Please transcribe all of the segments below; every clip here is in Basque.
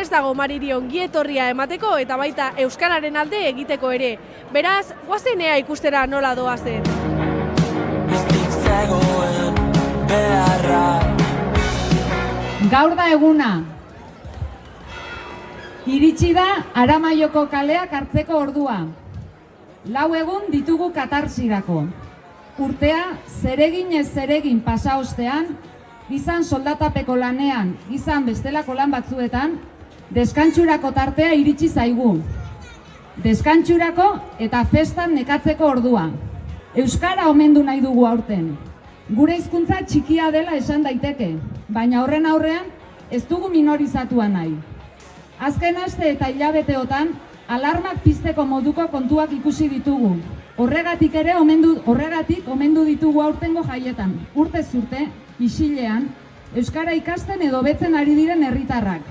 prest dago Mariri ongietorria emateko eta baita euskararen alde egiteko ere. Beraz, goazen ea ikustera nola doazen. Gaur da eguna. Iritsi da Aramaioko kaleak hartzeko ordua. 4 egun ditugu katarsirako. Urtea zeregin ez zeregin pasa ostean, gizan soldatapeko lanean, gizan bestelako lan batzuetan, deskantsurako tartea iritsi zaigu. Deskantsurako eta festan nekatzeko ordua. Euskara omendu nahi dugu aurten. Gure hizkuntza txikia dela esan daiteke, baina horren aurrean ez dugu minorizatua nahi. Azken aste eta hilabeteotan, alarmak pizteko moduko kontuak ikusi ditugu. Horregatik omendu ditugu aurtengo jaietan. Urtez urte, isilean, euskara ikasten edo betzen ari diren herritarrak.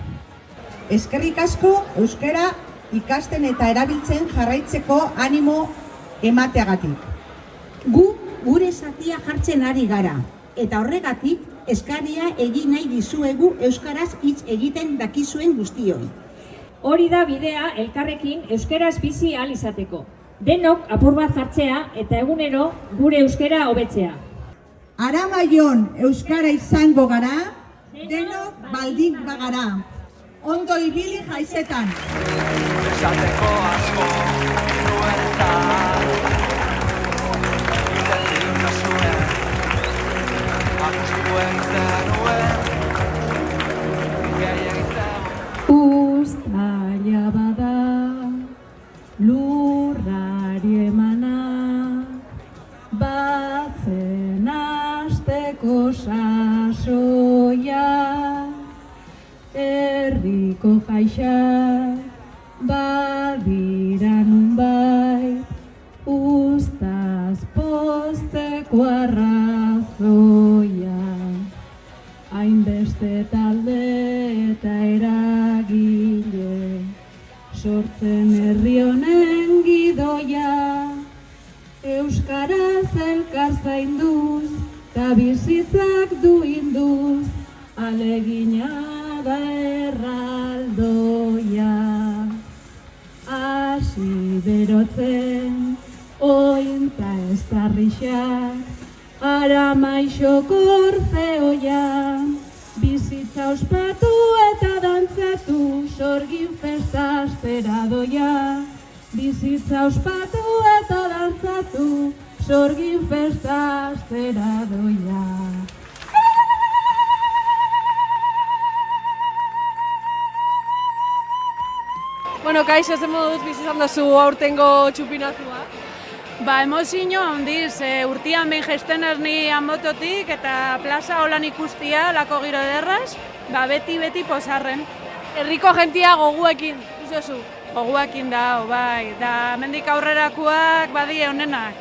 Eskerrik asko euskara ikasten eta erabiltzen jarraitzeko animo emateagatik. Gu gure zatia jartzen ari gara, eta horregatik eskaria egin nahi dizuegu euskaraz hitz egiten dakizuen guztioi. Hori da bidea elkarrekin euskaraz bizi ahal izateko. Denok apur bat jartzea eta egunero gure euskara hobetzea. Aramaion euskara izango gara, denok baldin bagara. Ondo ibili jaizetan. Esateko asko nuen eta Uztaila bada, lurrari emana, batzen hasteko sasoia, herriko jaixak badira nunbait, uztaz pozteko arrazoia. Hainbeste talde eta eragile, sortzen herri honen gidoia, euskaraz elkar zainduz, eta bizitzak duinduz, alegina da erraldoia. Hasi berotzen, ointa ez tarrixak, Aramaixoko orfeoia, bizitza ospatu eta dantzatu, sorgin festa astera doia. Bizitza ospatu eta dantzatu, sorgin festa astera doia. Bueno, kaixo, zen moduz bizizan dozu aurtengo txupinazua? Emozio handiz, urtean behin jesten ni mototik eta plaza holan ikustia, lako giro ederraz, beti pozarren. Herriko jentia goguekin, uzozu? Goguekin da, bai, da mendik aurrerakoak badie honenak.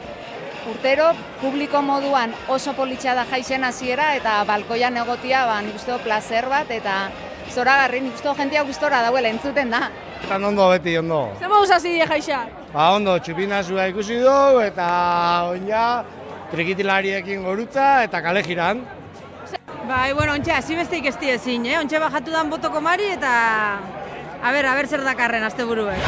Urtero, publiko moduan oso politxea da jaixen hasiera eta balkoian egotia, nik uste plazer bat eta zoragarri, nik uste jentia gustora dauela entzuten da. Eta ondo, beti ondo. Zer moduz hasi die jaixa? Ondo, txupinazua ikusi du eta oina trikitilariekin gorutza eta kale jiran. Ontxe, hasi besteik ez diezin, ontxe bajatu dan botoko mari eta... Aber zer dakarren azte buruek.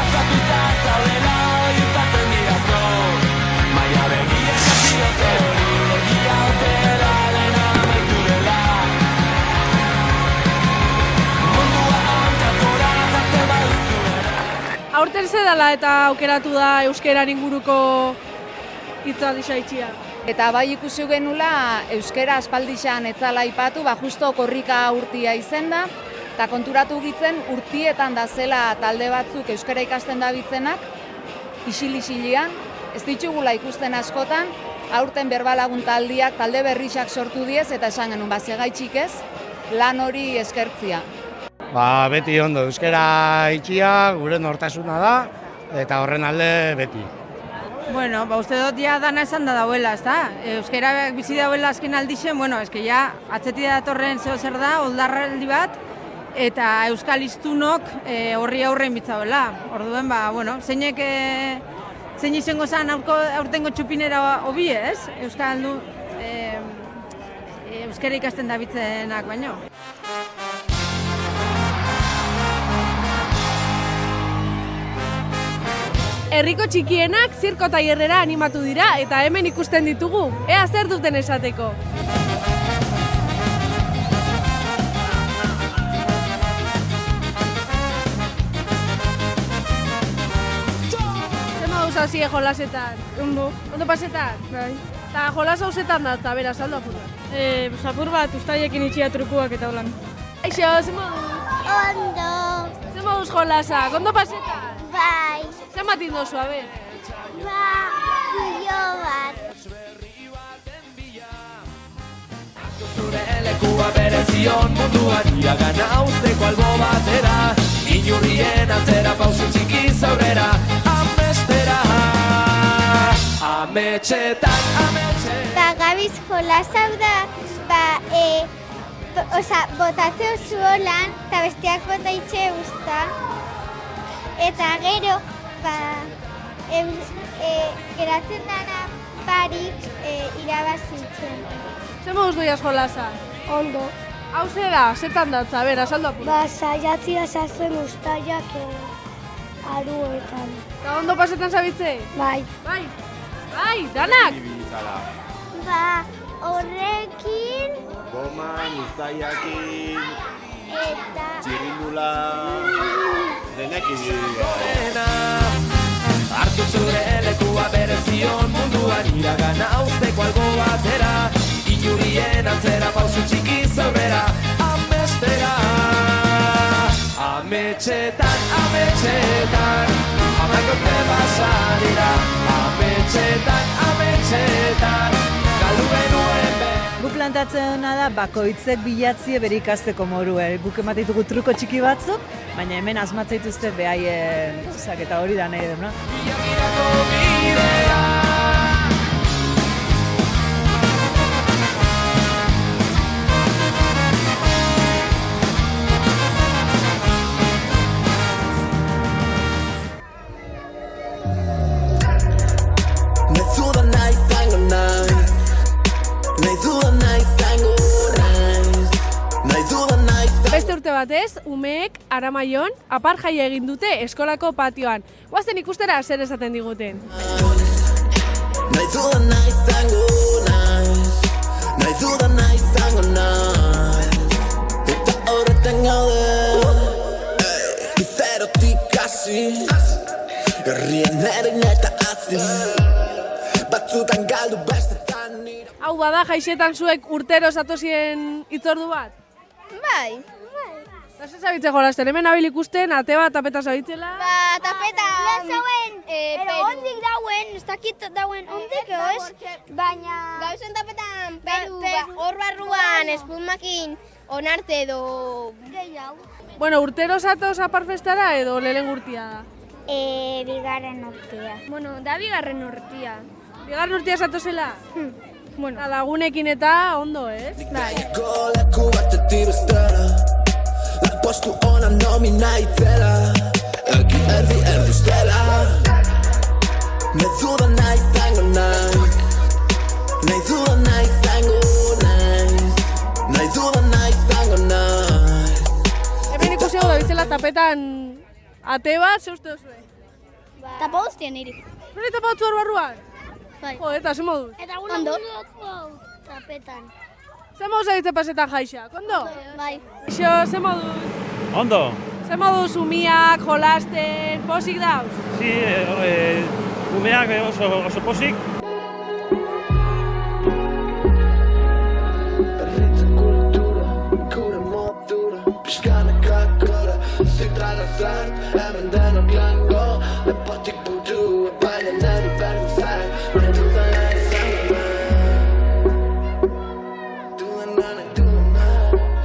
Aurten zedala eta aukeratu da euskeran inguruko hitzaldi saitxia. Eta bai ikusi genula euskera aspaldixan etzala aipatu, justo korrika urtia izen da, eta konturatu gitzen urtietan da zela talde batzuk euskara ikasten dabiltzenak, isil-isilian, ez ditugula ikusten askotan, aurten berbalagun taldiak, talde berrixak sortu diez, eta esan genuen, segaitxik ez, lan hori eskertzia. Beti ondo, euskara itxia, gure nortasuna da, eta horren alde beti. Uste dut ja dana esan da dauela, ez da? Euskara bizi dauela azken aldixen, atzeti datorren zeo zer da, oldarraldi bat, eta euskal hiztunok horri aurrein bitzauela. Orduen, zein izango zen aurtengo txupinera hobi, ez? Euskara ikasten dabiltzenak baino. herriko txikienak zirko tailerrera animatu dira eta hemen ikusten ditugu. Ea zer duten esateko. Zer moduz hasie jolasetan? Ondo. Ondo pasetan? Bai. Eta jolas hausetan datza, bera, saldo apurra. Apur bat, ustaiekin itxia trukuak eta holan. Aixo, zer moduz? Ondo. Zer moduz jolasak? Ondo pasetan? Bai. Zer matin dozu, a ber? Kuio bat. Zure lekua berezion munduan iragana uzteko albo batera inurrien atzera pausu txiki zaurera amestera ametxetan, ametxetan Gabiz jolas hau da, botatzeu zuolan eta besteak botaitxe usta. Eta gero, geratzen dana barik irabazitzen. Zer moduz doiaz jolasa? Ondo. Hau zera, zetan datza, bera, saldo apurra. Saiatzia sartzen ustaiak aruetan. Eta ondo pasetan zabitze? Bai. Bai, bai, danak! Horrekin Goman, ustaiakin, eta txirindula, denekin gorena hartu zure lekua berezion munduan iragana uzteko albo batera inurrien atzera pausu txiki zaurera amestera ametxetan, ametxetan amakote basarira ametxetan, ametxetan galdu benuen Gu plantatzen da bakoitzek bilatzie bere ikasteko morue. Guk ematen ditugu truko txiki batzuk, baina hemen asmatzaituzte behaien eta hori da nahi dena. Iagirako bidea Beste urte batez, umeek Aramaion apar jaia egin dute eskolako patioan. Guazten ikustera zer esaten diguten. Hau bada jaixetan zuek urtero zatozien hitzordu bat? bai. Eta zer zabitze jolasten, hemen abil ikusten, ate bat tapeta zabitzela? Tapeta pero ondik dauen, ez dakit dauen ondik ez, baina gauzen tapetan hor barruan espumakin onarte edo gehiago. Bueno, urtero zatoz aparfestara edo lehen urtia da? Bigarren urtea. Bueno, da bigarren urtia. Bigarren urtia zatozela? Bueno. Eta lagunekin eta ondo, ez? Bai. Postu ona nomina itzela Eki erdi ustela Nahi dudana izango naiz Nahi dudana izango naiz Nahi dudana izango naiz Hemen ikusi hau da bitzela tapetan ate bat, ze uste duzue? Tapa guztien niri. Nire tapa batzu hor barruan? Bai. Jo, eta ze moduz? Eta ondo. Tapetan. Ze moduz egite pasetan jaixa, ondo? Bai. Ixo, ze moduz? Ondo. Ze moduz umiak, jolasten, posik dauz? Si, umeak oso posik. Hemen denok lango Lepotik budu Baina neri berdin zain Nahi dudana izango nahi Dudana izango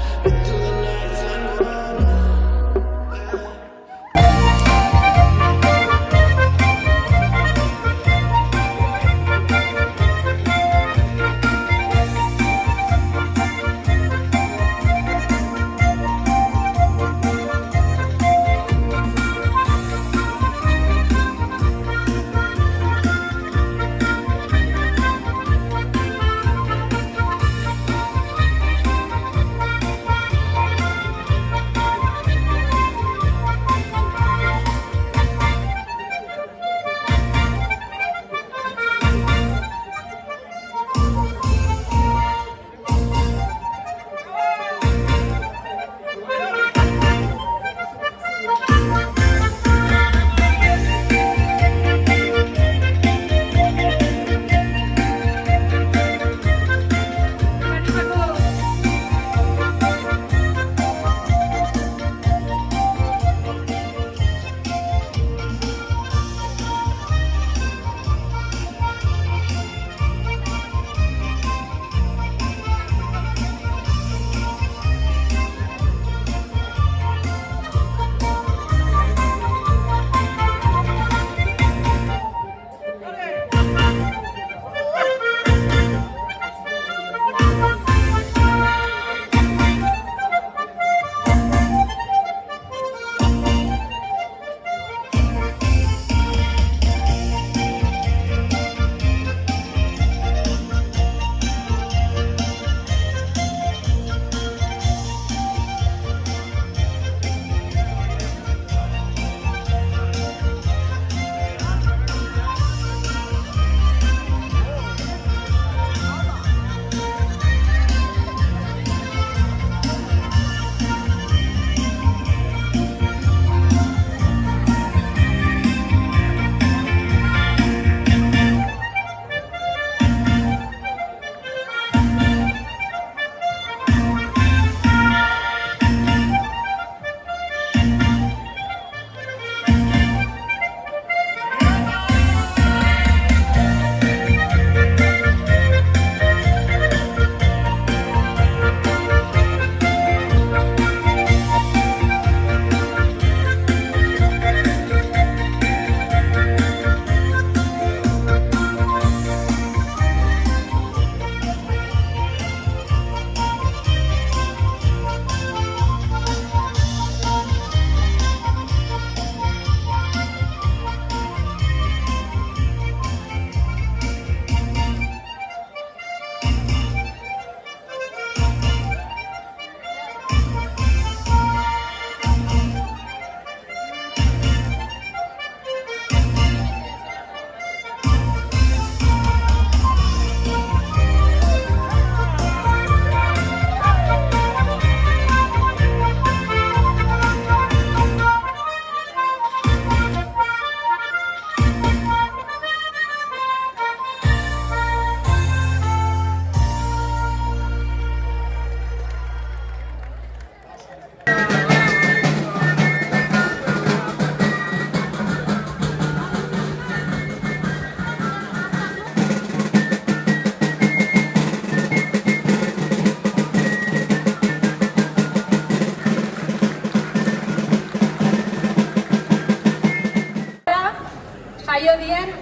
jaio dien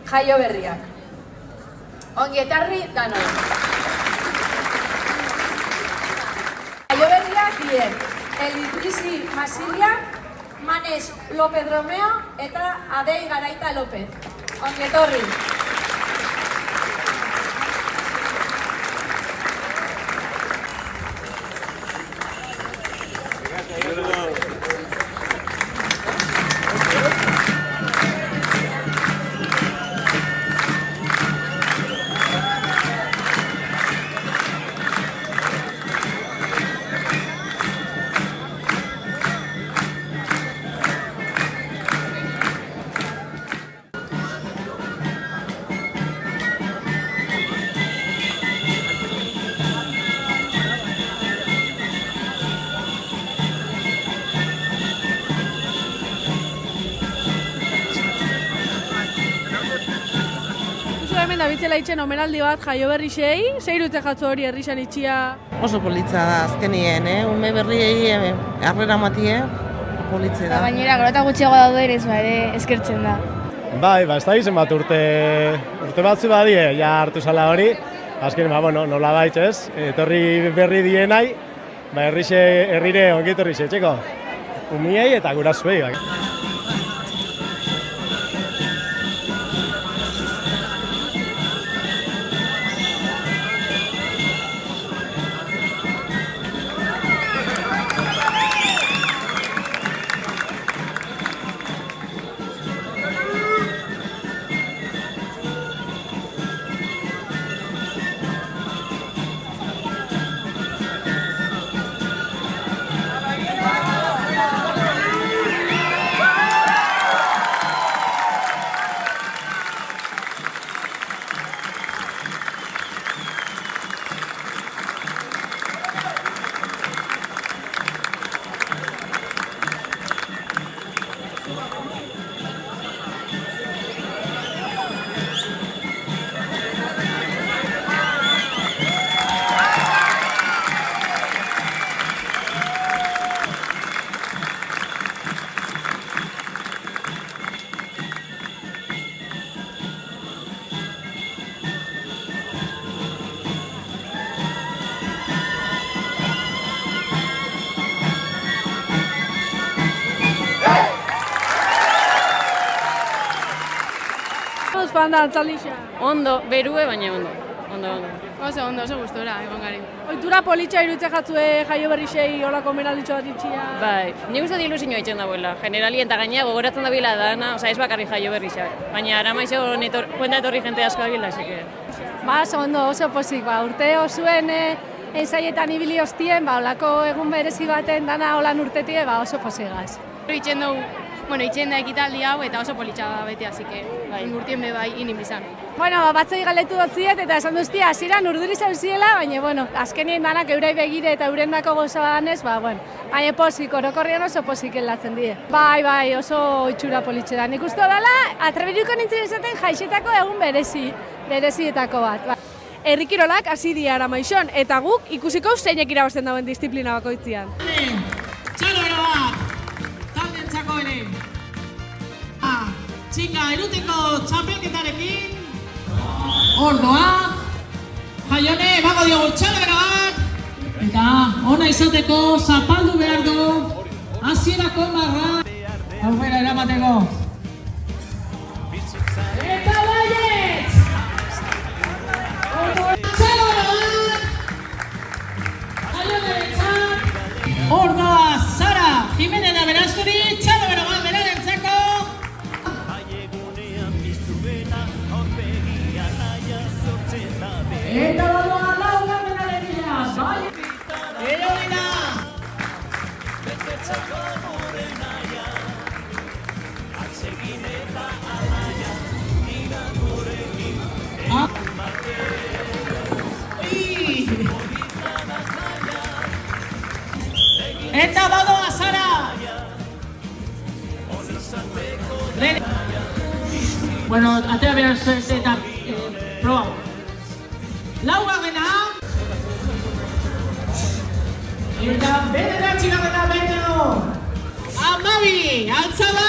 jaio berriak. Ongi etarri danoi. Jaio berriak dien Elidrisi Masilia, Manes López Romeo eta Adei Garaita López. Ongi etorri. Hemen dabitzela itxen omenaldi bat jaio berri sei, zeirute jatzu hori herrixan itxia? Oso politza da azkenien, ume berriei harrera matie, politze da. Gainera, gero eta gutxiago daude ere eskertzen da. Bai, ez da izen bat urte batzu badie, ja hartu zala hori. Azken, nola baitz ez, etorri berri dienai, herrire ongi etorri txeko. Umiei eta gurazuei. Joan da antzaldixa? Ondo, berue baina ondo. Oso gustora, egon gari. Oitura politxa irutze jatzue jaio berri sei olako omenalditxo bat itxia? Bai, nik uste ilusioa itzen dagoela. Generalien eta gainea gogoratzen dabila dana, ez bakarri jaio berri xak. Baina Aramaixo kuenta etorri jente asko abila, asike. Oso pozik, urte osuen ensaietan ibili hostien, olako egun berezi baten dana holan urtetie, oso pozigaz. Itxen da ekitaldi hau eta oso politxa bete, asike, urtien be bai inin bizan. Batzoi galetu dutziet eta esan duztia, hasieran urduri zauziela, baina, azkenien danak eurai begire eta eurendako goza danez, baina pozik, orokorrian oso pozik elatzen die. Bai, oso itxura politxe da. Nik uste dela, atreberuko nintzen esaten jaixetako egun berezietako bat. Herrikirolak hasi dira Aramaixon, eta guk ikusiko zeinek irabazten dauen disiplina bakoitzian. Txalo bat! Taldentzako ere! Txinga eruteko txapelketarekin. Ordoa. Jaione, bago diogu txalo bat. Eta ona izateko zapaldu behar du. Hasierako marra. Aurrera eramateko. Eta baiet! Txalo bat! Jaione txap. Ordoa, Sara, Jimenez da berazturi, txalo bat berarentzako. Eta badoa laugarren alegia, bai! Erolina! Eta badoa Sara! Bueno, atea beraz eta proba. Laugarrena. Eta bederatzigarrena baino. Amabi, altzaba.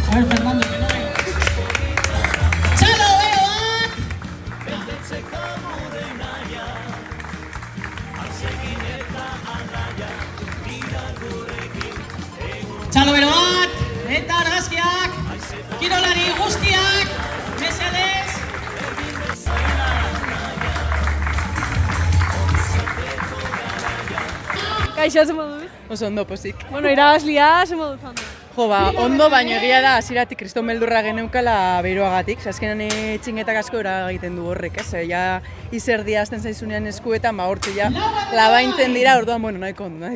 A ver, Fernando, que no venga. Txalo, bero bat! Txalo, bero bat! Eta argazkiak, kirolari guztiak, mesedez! Kaixo, ze moduz? Oso ondo pozik. Bueno, irabazlia, ze moduz ondo? Jo, ondo, baino egia da, hasieratik kriston beldurra geneukala beroagatik. Azkenan txingetak asko eragiten du horrek, ez? Ja, izerdia hasten zaizunean eskuetan, hortze ja, labaintzen dira, orduan, bueno, nahiko ondo.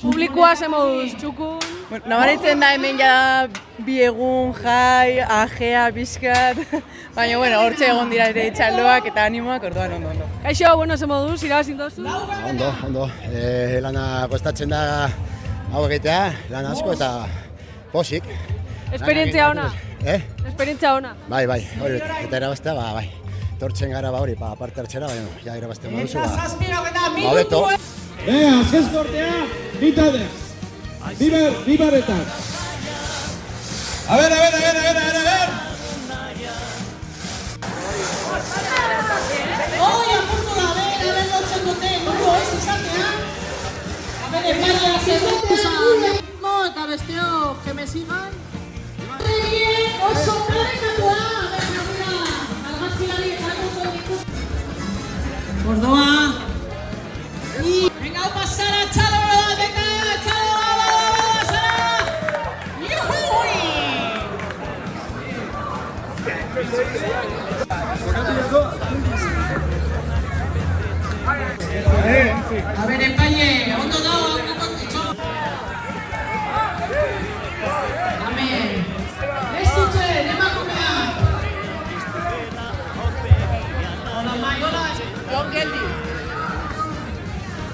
Publikoa ze moduz, txukun? Bueno, nabaritzen da hemen ja bi egun, jai, ajea, pixkat, baina, bueno, hortxe egon dira ere txaloak eta animoak, orduan ondo. Kaixo, bueno, ze moduz, irabazin dozu? Ondo. Lana kostatzen da hau egitea, lan asko eta posik. Esperientzia ona? Esperientzia ona? Bai, hori, eta irabaztea, bai. Tortzen gara hori, parte hartzera, baina, ja irabaztea baduzu, hobeto. Azken kortea, bitadez. Bibaretak. A ver. Hoi, apurtu da, lotzen dute, nuru ez izatea. Epaia zegoen, eta besteok, que me sigan. Oso horrekatua, argazkilari jakuko ditu. Ordoa. Venga, upa Sara, txalo, venga, txalo, Sara. Yuhui! A ver, epaile, ondo dago, ez zutzen, emakumea! Hola, Mai, hola! Jon, geldi.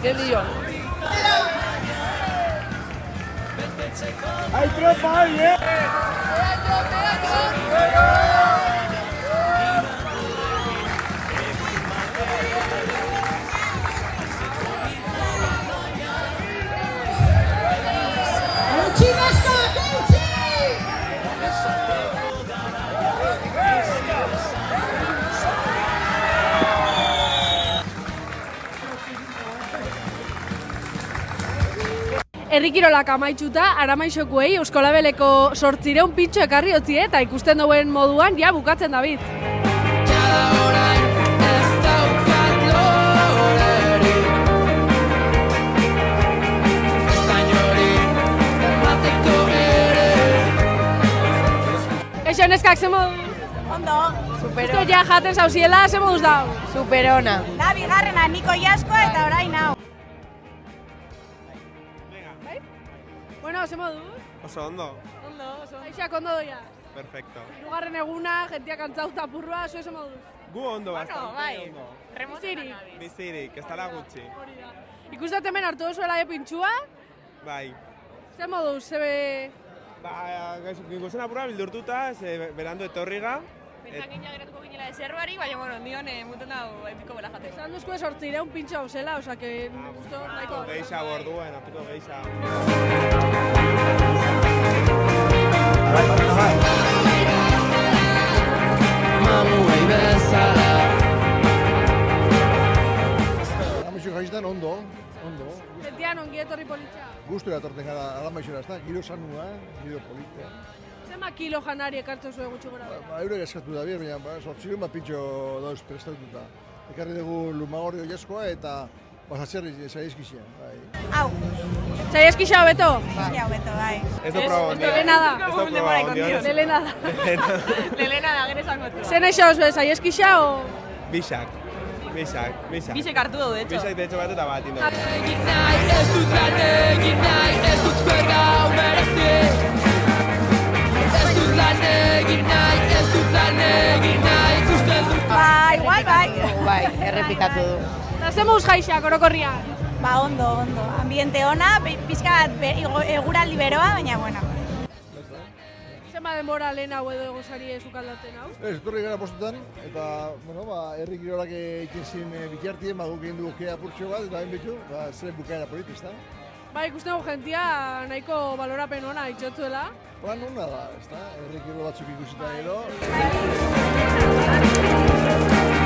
Geldi, Jon. Hai tropa, Herrikirolak amaitxuta, Aramaixokuei Euskolabeleko 800 pintxo ekarri otzie eta ikusten duen moduan ja bukatzen David. Kaixo neskak, ze moduz? Ondo, superona. Esto ja jaten zauziela, ze moduz dau? Superona. Da bigarrena Niko Iasko eta orain hau. Bueno, ze moduz? Oso ondo. Aixak ondo doia? Perfecto. Hirugarren eguna, jentiak antzauta purroa, ze moduz? Gu ondo, bastante ondo. Bizirik, ez dala gutxi. Ikustat hemen hartu duzuela pintxua? Bai. Ze moduz, ze ikusten apura bildurtuta, berandu etorriga. Pentsakin ja geratuko ginela eserroari, baina, bueno, nion muten dago epiko bela jateko. Esan duzko 800 pintxo hau zela, oza, que guztu nahiko. Geixa borduen, apiko geixa. Mamuei bezala. Aramaixo jaiztan ondo. Gentian ongi etorri politxa. Gustu eratorten gara Aramaixora, ez da, giro sanua, giro politia. Zema kilo janari ekartzen zuen gutxi gora? Eurek eskatu da bier, baina 800 pintxo dauz prestatuta. Ekarri dugu Lumagorri oiazkoa eta pasatzerri zaieskizia. Hau. Zaieskizia hobeto? Zaieskizia hobeto, bai. Ez du proba ondia. Lelena da. Ez du proba ondia. Lelena da. Lelena da, gero esango tu. Zen eixo zuen, zaieskizia o? Bixak. Bisek hartu du, de hecho. Bixak, de hecho, bat eta bat inda. Egin nahi, ez dut lan egin nahi, ez dut berga merezti. Ez dut lan egin nahi, ez dut lan egin nahi, ikusten dut. Bai, Bai, errepikatu du. Eta ze moduz jaixak orokorrian? Ba, ondo. Ambiente ona, pixka bat eguraldi beroa, baina, bueno. Zenba denbora lehen hau edo egosari sukaldatzen hau? Ez, etorri gara postetan, eta, herri kirolak ikentzin bitartien, guk egin dugu kea apurtxo bat, eta hain betu, zeren bukaera politik, ezta? Ba, ikusten dugu jentia nahiko balorapen ona itxotzuela. Plan ona da, ezta? Herri kirol batzuk ikusita gero.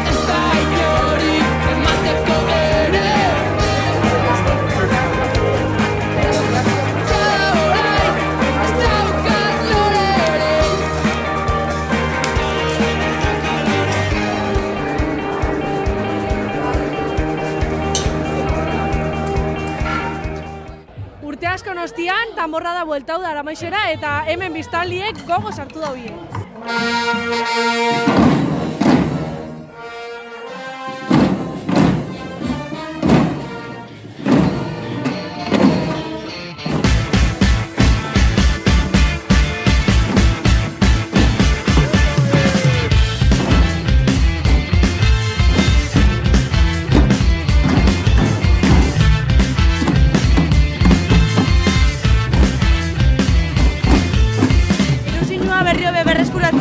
Ez da inorik emateko ere. Urte asko ostian, tanborra da bueltau da Aramaixera eta hemen biztanliek gogo sartu daue.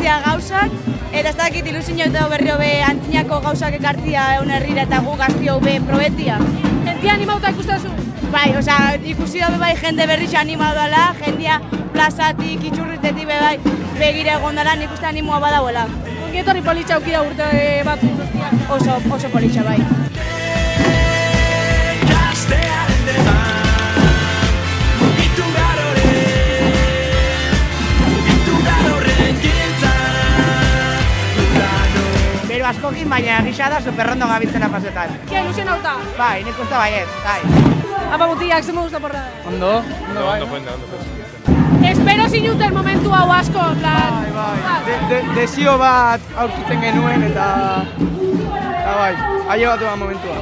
Gauzak, eta ez dakit ilusio eta berrio be antzinako gauzak ekartzia egun herrira eta gu gaztio be probetia. Jentia animauta ikustazu? Bai, ikusi dabe bai jende berriz animau dala, jendia plazatik, itxurritetik be bai begire egon dala, nik uste animoa badauela. Ongi etorri politxa auki da urte batzuk? Oso politxa bai. Askokin, baina gisa da superrondo gabitzena pasetan. Kia ilusion hauta? Bai, nik uste baiet, bai. Apa mutiak, ze moduz da porra? Ondo bai. Espero zinuten momentu hau asko, en plan... Bai. Desio bat aurkitzen genuen eta bai, aile batu da momentua.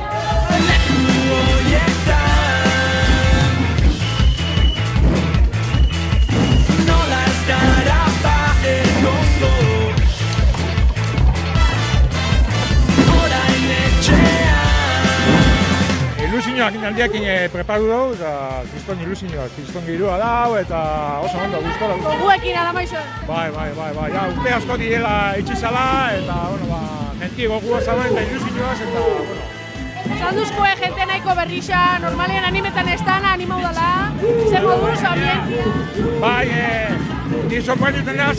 Ilusioak inaldiakin preparu dugu, eta kriston ilusioak, kriston giroa dago, eta oso ondo, guztora. Goguekin Aramaixon? Bai, urte asko direla itxizala, eta, genti gogua zauen eta ilusioaz, eta, Esan duzkoe jente nahiko berrixa, normalean animetan ez dana, animau dela, zer moduz, ambientia? Bai, ni sorprenditzen da,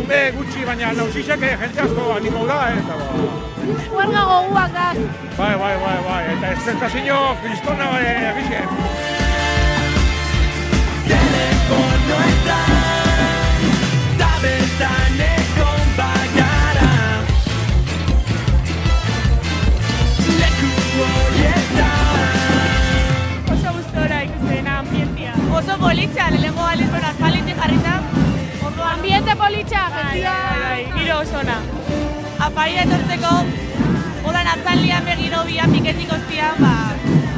ume gutxi, baina nauzizek jente asko animau da, eta, Huelga goguak da. Bai, eta estentazio kristona egiten. Telefonoetan, tabetan egon bagara. Leku horietan. Oso gustora ikusten ambientia. Oso politxa, lehenko galizuen aspalitik jarrita. Ambiente politxa, jentia. Giro osona. Apari etortzeko, odan atzaldian begiro bian piketik ostian,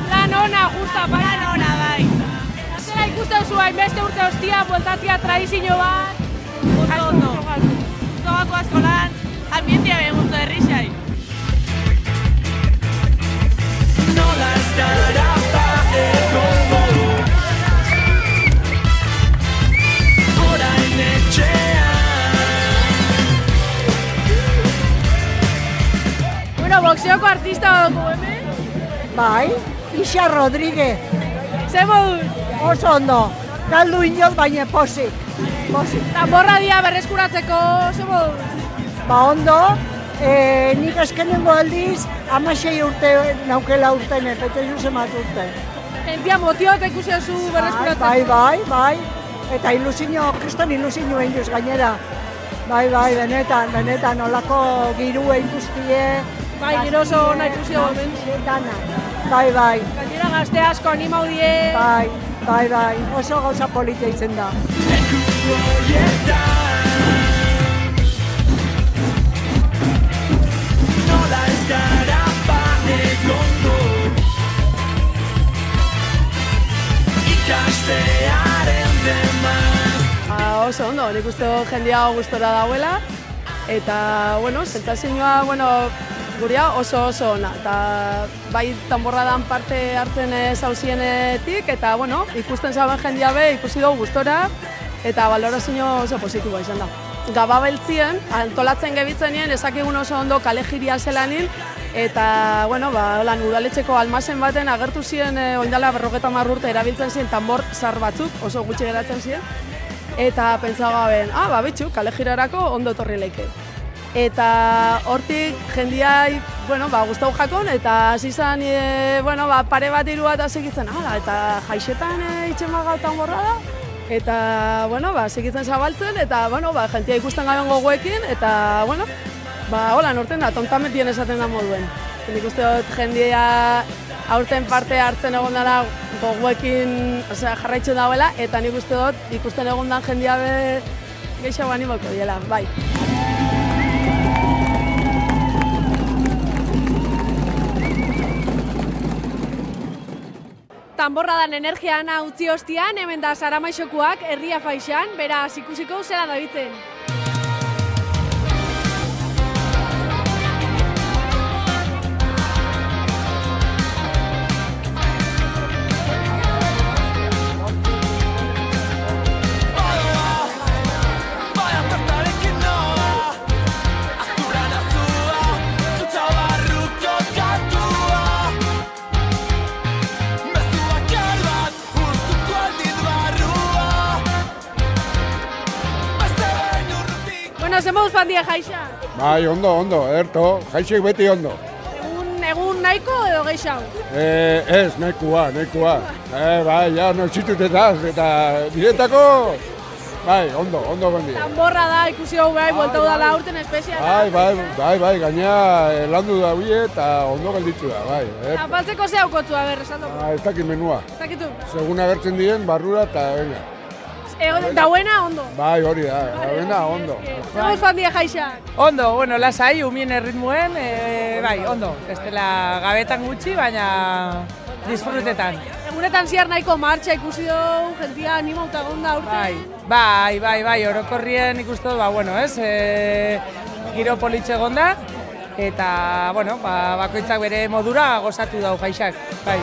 Lan ona, justa, bai. Lan ona, bai. Zera ikusten zuen beste urte ostia, bueltatzia tradizio bat. Oso ondo. Zogako asko lan, ambientia behin gutzo herrixai. Nola ez gara egongo. Orain etxean. Boxeoko artista dugu hemen? Bai, Ixa Rodríguez. Ze moduz? Oso ondo, galdu inot baina posik. Tanborra dia berreskuratzeko, ze moduz? Ba ondo, nik azkenengo aldiz 16 urte naukela urten, eta ez emat urte. Jentia motioak ikusi zu berreskuratzeko? Bai, eta ilusinio, kriston ilusinio egin duz gainera. Bai, benetan, olako girue ikustie. Bai, gero oso ona ikusi hemen. Bai. Gainera gazte asko animau die. Bai, oso gauza politia izen da. Nola ez gara egongo. Ikastearen demaz. Oso ondo, nik uste jendia gustora dauela. Eta, sentsazioa, gurea oso ona. Eta bai danborradan parte hartzen zauzienetik, eta bueno, ikusten zaben jendia be, ikusi dugu gustora, eta balorazio oso positiboa izan da. Gaba beltzien, antolatzen gebitzenien, ezakigun oso ondo kale jiria zelanin, eta, bueno, lan udaletxeko almazen baten agertu ziren oindala 50 urte erabiltzen ziren tambor zar batzuk, oso gutxi geratzen ziren, eta pentsa gaben, bitxu, kale jirarako ondo etorri leike. Eta hortik jendiai, gustau jakon, eta hasi zen, pare bat hiru bat segitzen, eta jaixetan itxemaga tamborra da, eta, segitzen zabaltzen, eta, jentia ikusten gaben gogoekin, eta, hola norten da, tontametien esaten da moduen. Nik uste dut jendia aurten parte hartzen egon dara gogoekin jarraitzen dagoela, eta nik uste dut ikusten egon dan jendia gehiago animoko diela, bai. Tanborradan energia ana utzi ostian, hemen da Saramaixokoak, herria faixan, beraz ikusiko zela dabitzen. Zemoduz bandia jaixa? Bai, ondo, erto, jaixek beti ondo. Egun nahiko edo gehiago? Ez, nahikoa. Bai, ja, noizitutetaz, eta diretako, bai, ondo bandia. Tanborra da, ikusi hau bai, bueltau dala aurten espeziala. Bai, gaina landu da bie eta ondo gelditzu da, bai. Apaltzeko ze haukotzua berrezatu? Ez dakit menua. Ez dakitu? Segun agertzen diren, barrura eta venga. Dauena ondo? Bai, hori da, dauena ondo. Zemoduz bandia jaixa? Ondo, lasai, umien erritmuen, bai, ondo. Ez dela gabetan gutxi, baina disfrutetan. Egunetan ziar nahiko martxa ikusi dugu, jentia animauta gonda urte. Bai, orokorrien ikustu dugu, giro politxe gonda, eta, bakoitzak bere modura gozatu dugu jaixak, bai.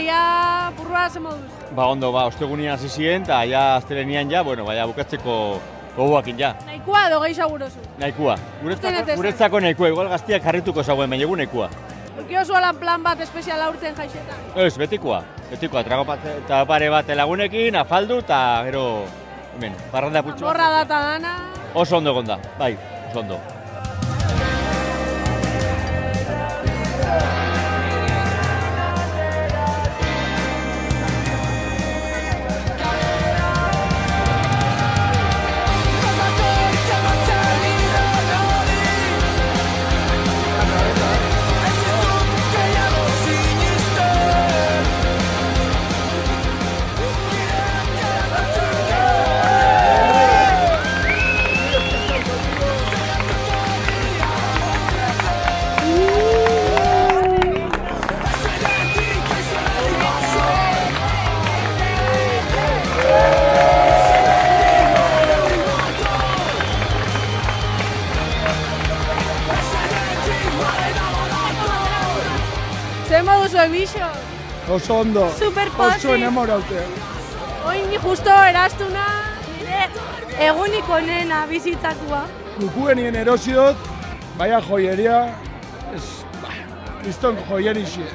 Ja, burroa ze moduz? Ondo, ostegunian hasi ziren, eta ja astelenian bukatzeko gogoakin ja. Nahikoa edo gehiago gurozu? Nahikoa. Guretzako nahikoa, igual gaztiak jarrituko zagoen, baina egu nahikoa. Urki oso alan plan bat espeziala urten jaixetan? Ez, betikoa, trago eta pare bat lagunekin, afaldu, eta gero, hemen, parranda putxu. Borra data dana? Oso ondo egon da, bai, oso ondo. Oso ondo, oso enamoraute. Oin justo erastuna, egunik onena bizitzatua. Kukuenien erosidot, baina joieria, kriston joierixe.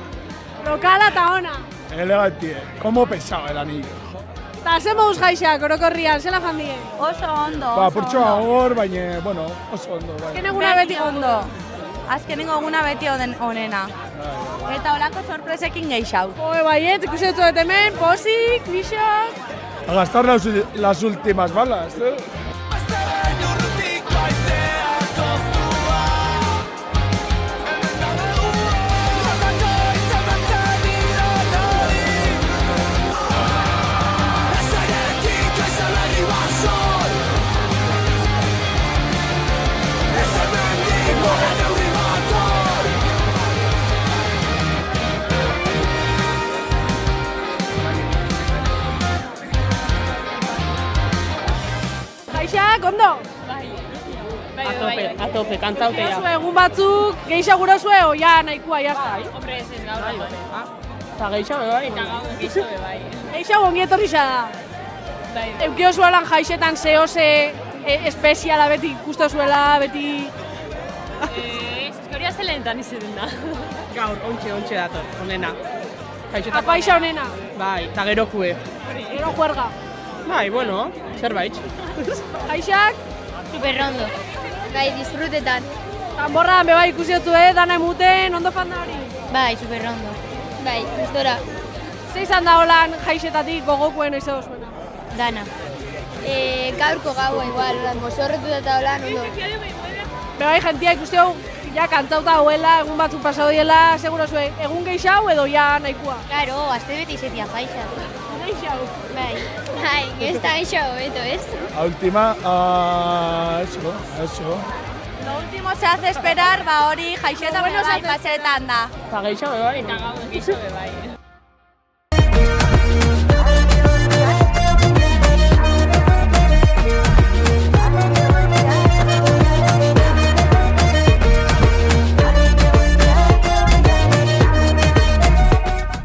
Lokala eta ona. Elegantie, como pesaba el anillo. Eta ze moduz jaixak, orokorrian, zela jandien? Oso ondo. Portxoa gogor, baina, oso ondo. Azken eguna beti ondo. Azkenengo eguna beti onena. Eta holako sorpresekin gehiago. Baiet, ikusi dut hemen, pozik, bixok. A gastar las últimas balas, Jaixak, ondo? A tope, kantzautea. Gurasue, egun batzuk, geisha gurasue, oia nahikoa, jazta. Hombre, ez gaur. Eta gehiago bai. Gehiago bai. Geisha ongi etorri da. Eukio zuelan jaixetan zehose espeziala beti ikusten zuela, beti... Hori aztelenetan izaten da. Gaur, ontxe dator, onena. Apaixa onena. Bai, eta gero jue. Gero juerga. Bai, bueno, zerbait. Jaixak? Superrondo. Bai, disfrutetan. Tanborran beba ikusi dut, dana emuten, ondo panda hori? Bai, superrondo. Bai, gustora. Ze izan da holan jaixetatik gogokuen izan zuena? Dana. Gaurko gaua igual, mozorretuta eta holan, ondo. Bai, jentia ikusi hau, ja kantzauta hauela, egun batzuk pasau diela, seguro zuen, egun geixau edo ja nahikoa? Claro, azte beti izetia jaixa. Geixau? Bai. Bai, ez da geixau, beto, ez? A última, eso. Lo último se hace esperar, ba hori jaixeta bueno, bai, pasetan da. Eta gehiago bai. Eta gaur gehiago bai.